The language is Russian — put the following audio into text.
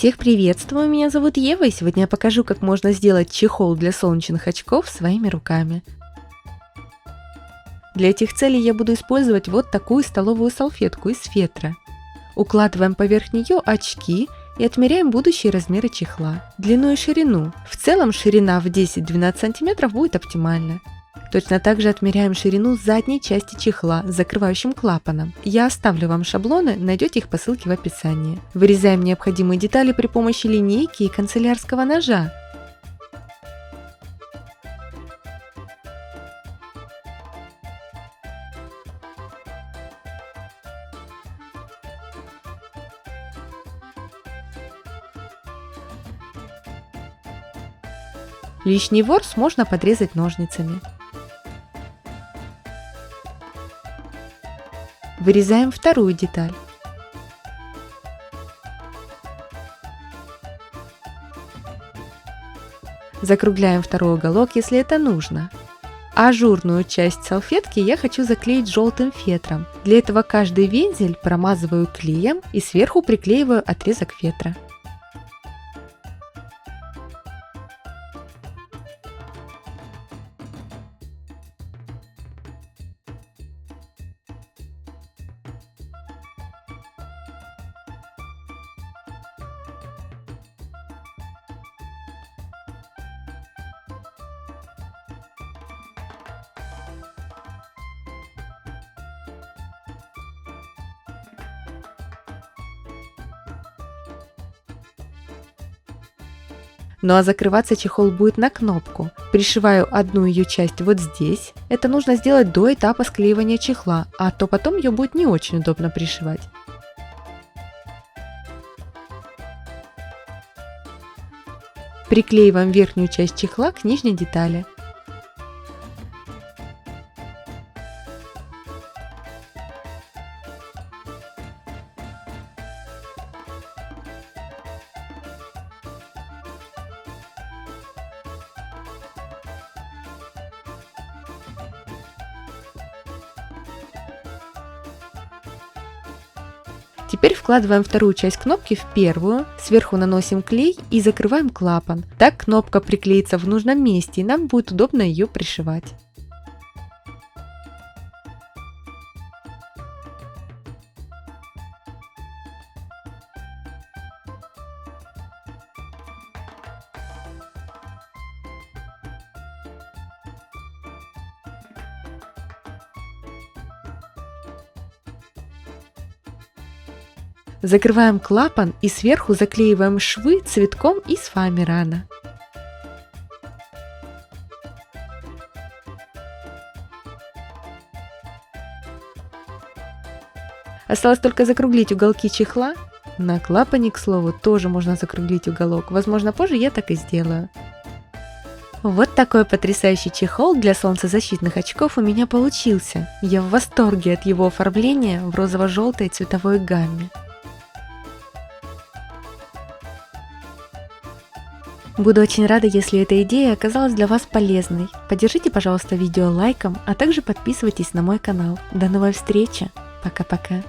Всех приветствую, меня зовут Ева, и сегодня я покажу, как можно сделать чехол для солнечных очков своими руками. Для этих целей я буду использовать вот такую столовую салфетку из фетра. Укладываем поверх нее очки и отмеряем будущие размеры чехла, длину и ширину. В целом ширина в 10-12 см будет оптимальна. Точно так же отмеряем ширину задней части чехла с закрывающим клапаном. Я оставлю вам шаблоны, найдете их по ссылке в описании. Вырезаем необходимые детали при помощи линейки и канцелярского ножа. Лишний ворс можно подрезать ножницами. Вырезаем вторую деталь. Закругляем второй уголок, если это нужно. Ажурную часть салфетки я хочу заклеить желтым фетром. Для этого каждый вензель промазываю клеем и сверху приклеиваю отрезок фетра. Ну а закрываться чехол будет на кнопку. Пришиваю одну ее часть вот здесь. Это нужно сделать до этапа склеивания чехла, а то потом ее будет не очень удобно пришивать. Приклеиваем верхнюю часть чехла к нижней детали. Теперь вкладываем вторую часть кнопки в первую, сверху наносим клей и закрываем клапан. Так кнопка приклеится в нужном месте и нам будет удобно ее пришивать. Закрываем клапан и сверху заклеиваем швы цветком из фоамирана. Осталось только закруглить уголки чехла. На клапане, к слову, тоже можно закруглить уголок. Возможно, позже я так и сделаю. Вот такой потрясающий чехол для солнцезащитных очков у меня получился. Я в восторге от его оформления в розово-желтой цветовой гамме. Буду очень рада, если эта идея оказалась для вас полезной. Поддержите, пожалуйста, видео лайком, а также подписывайтесь на мой канал. До новой встречи. Пока-пока.